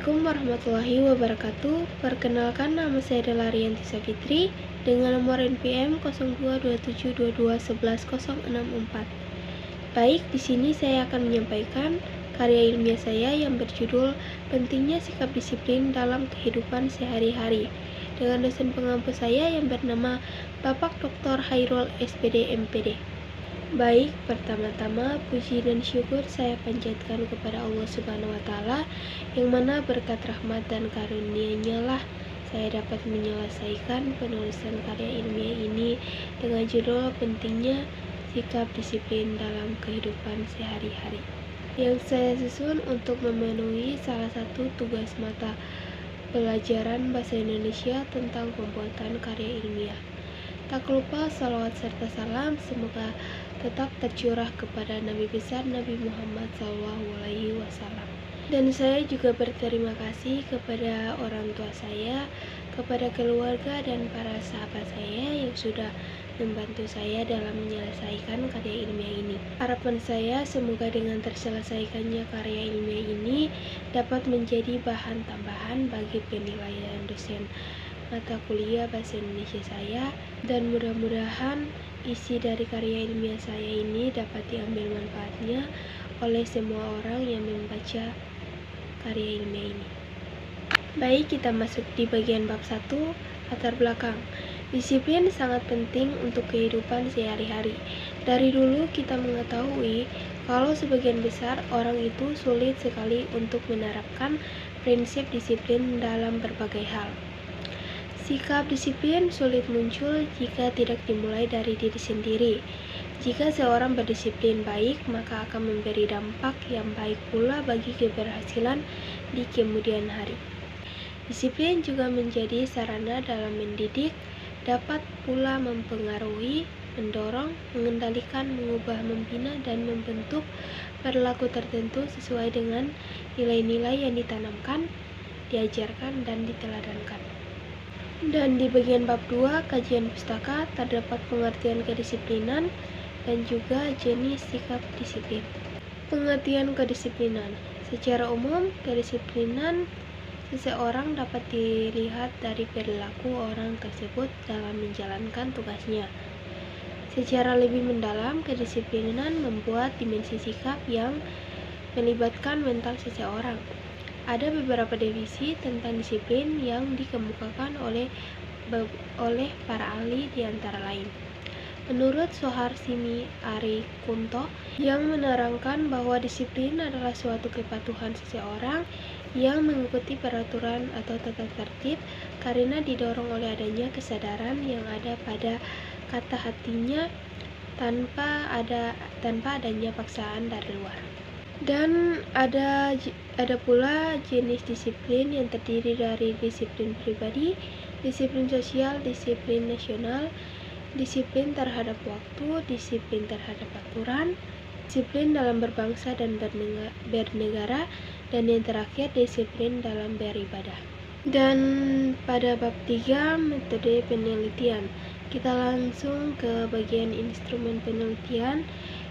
Assalamualaikum warahmatullahi wabarakatuh. Perkenalkan, nama saya adalah Rianti Safitri dengan nomor NPM 022722111064. Baik, di sini saya akan menyampaikan karya ilmiah saya yang berjudul Pentingnya Sikap Disiplin dalam Kehidupan Sehari-hari dengan dosen pengampu saya yang bernama Bapak Dr. Hairul SPD MPD. Baik, pertama-tama puji dan syukur saya panjatkan kepada Allah Subhanahu wa Ta'ala, yang mana berkat rahmat dan karunia-Nya lah saya dapat menyelesaikan penulisan karya ilmiah ini dengan judul Pentingnya Sikap Disiplin dalam Kehidupan Sehari-hari, yang saya susun untuk memenuhi salah satu tugas mata pelajaran bahasa Indonesia tentang pembuatan karya ilmiah. Tak lupa salawat serta salam semoga tetap tercurah kepada Nabi besar Nabi Muhammad SAW. Dan saya juga berterima kasih kepada orang tua saya, kepada keluarga dan para sahabat saya yang sudah membantu saya dalam menyelesaikan karya ilmiah ini. Harapan saya semoga dengan terselesaikannya karya ilmiah ini dapat menjadi bahan tambahan bagi penilaian dosen mata kuliah bahasa Indonesia saya, dan mudah-mudahan isi dari karya ilmiah saya ini dapat diambil manfaatnya oleh semua orang yang membaca karya ilmiah ini. Baik, kita masuk di bagian bab 1, latar belakang. Disiplin sangat penting untuk kehidupan sehari-hari. Dari dulu kita mengetahui kalau sebagian besar orang itu sulit sekali untuk menerapkan prinsip disiplin dalam berbagai hal. Sikap disiplin sulit muncul jika tidak dimulai dari diri sendiri. Jika seorang berdisiplin baik, maka akan memberi dampak yang baik pula bagi keberhasilan di kemudian hari. Disiplin juga menjadi sarana dalam mendidik, dapat pula mempengaruhi, mendorong, mengendalikan, mengubah, membina, dan membentuk perilaku tertentu sesuai dengan nilai-nilai yang ditanamkan, diajarkan, dan diteladankan. Dan di bagian bab 2, kajian pustaka, terdapat pengertian kedisiplinan dan juga jenis sikap disiplin. Pengertian kedisiplinan. Secara umum, kedisiplinan seseorang dapat dilihat dari perilaku orang tersebut dalam menjalankan tugasnya. Secara lebih mendalam, kedisiplinan membuat dimensi sikap yang melibatkan mental seseorang. Ada beberapa definisi tentang disiplin yang dikemukakan oleh para ahli di antara lain. Menurut Soehartini Arikunto, yang menerangkan bahwa disiplin adalah suatu kepatuhan seseorang yang mengikuti peraturan atau tata tertib karena didorong oleh adanya kesadaran yang ada pada kata hatinya tanpa adanya paksaan dari luar. Dan ada pula jenis disiplin yang terdiri dari disiplin pribadi, disiplin sosial, disiplin nasional, disiplin terhadap waktu, disiplin terhadap aturan, disiplin dalam berbangsa dan bernegara, dan yang terakhir disiplin dalam beribadah. Dan pada bab 3, metode penelitian, kita langsung ke bagian instrumen penelitian.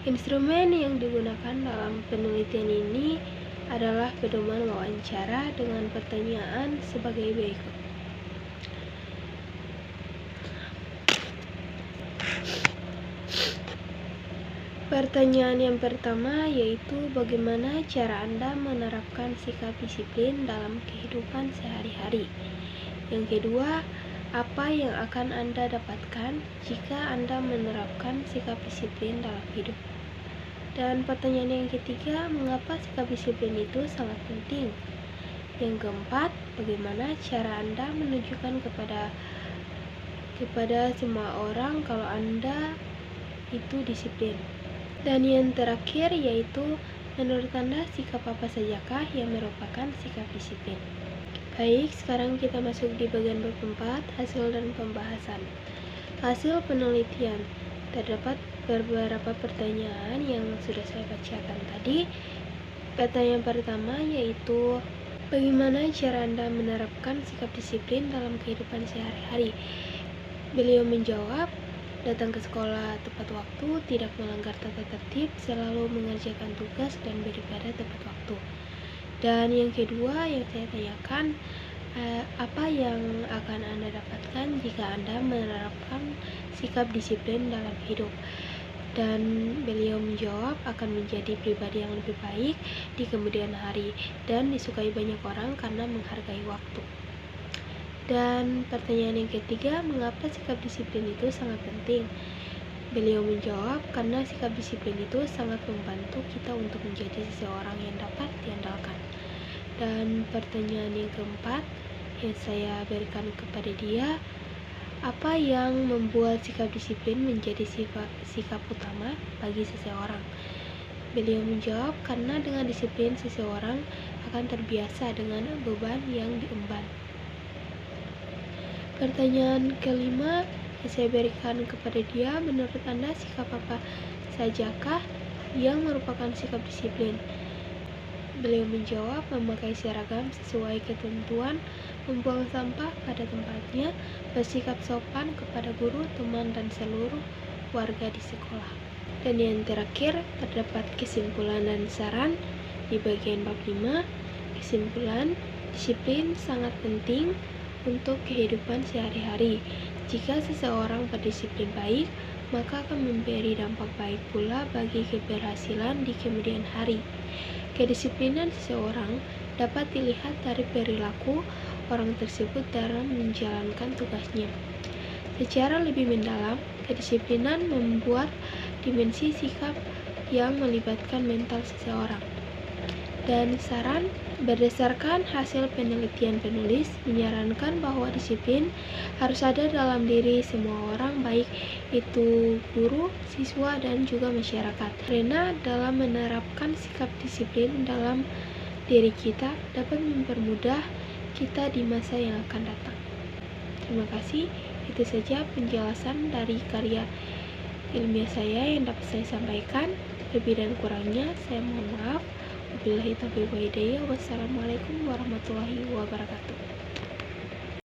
Instrumen yang digunakan dalam penelitian ini adalah pedoman wawancara dengan pertanyaan sebagai berikut. Pertanyaan yang pertama yaitu bagaimana cara Anda menerapkan sikap disiplin dalam kehidupan sehari-hari. Yang kedua, apa yang akan Anda dapatkan jika Anda menerapkan sikap disiplin dalam hidup? Dan pertanyaan yang ketiga, mengapa sikap disiplin itu sangat penting? Yang keempat, bagaimana cara Anda menunjukkan kepada semua orang kalau Anda itu disiplin? Dan yang terakhir yaitu, menurut Anda sikap apa sajakah yang merupakan sikap disiplin? Baik, sekarang kita masuk di bagian bab 4, hasil dan pembahasan. Hasil penelitian. Terdapat beberapa pertanyaan yang sudah saya bacakan tadi. Pertanyaan pertama yaitu, bagaimana cara Anda menerapkan sikap disiplin dalam kehidupan sehari-hari? Beliau menjawab, datang ke sekolah tepat waktu, tidak melanggar tata tertib, selalu mengerjakan tugas, dan beribadah tepat waktu. Dan yang kedua yang saya tanyakan, apa yang akan Anda dapatkan jika Anda menerapkan sikap disiplin dalam hidup? Dan beliau menjawab, akan menjadi pribadi yang lebih baik di kemudian hari dan disukai banyak orang karena menghargai waktu. Dan pertanyaan yang ketiga, mengapa sikap disiplin itu sangat penting? Beliau menjawab, karena sikap disiplin itu sangat membantu kita untuk menjadi seseorang yang dapat diandalkan. Dan pertanyaan yang keempat yang saya berikan kepada dia, apa yang membuat sikap disiplin menjadi sikap utama bagi seseorang? Beliau menjawab, karena dengan disiplin seseorang akan terbiasa dengan beban yang diemban. Pertanyaan kelima yang saya berikan kepada dia, menurut Anda sikap apa sajakah yang merupakan sikap disiplin? Beliau menjawab, memakai seragam sesuai ketentuan, membuang sampah pada tempatnya, bersikap sopan kepada guru, teman, dan seluruh warga di sekolah. Dan yang terakhir, terdapat kesimpulan dan saran di bagian bab 5. Kesimpulan, disiplin sangat penting untuk kehidupan sehari-hari. Jika seseorang berdisiplin baik, maka akan memberi dampak baik pula bagi keberhasilan di kemudian hari. Kedisiplinan seseorang dapat dilihat dari perilaku orang tersebut dalam menjalankan tugasnya. Secara lebih mendalam, kedisiplinan membuat dimensi sikap yang melibatkan mental seseorang. Dan saran, berdasarkan hasil penelitian penulis, menyarankan bahwa disiplin harus ada dalam diri semua orang, baik itu guru, siswa, dan juga masyarakat. Karena dalam menerapkan sikap disiplin dalam diri kita dapat mempermudah kita di masa yang akan datang. Terima kasih. Itu saja penjelasan dari karya ilmiah saya yang dapat saya sampaikan. Lebih dan kurangnya saya mohon maaf. Wabillahi taufiq wal hidayah. Wassalamualaikum warahmatullahi wabarakatuh.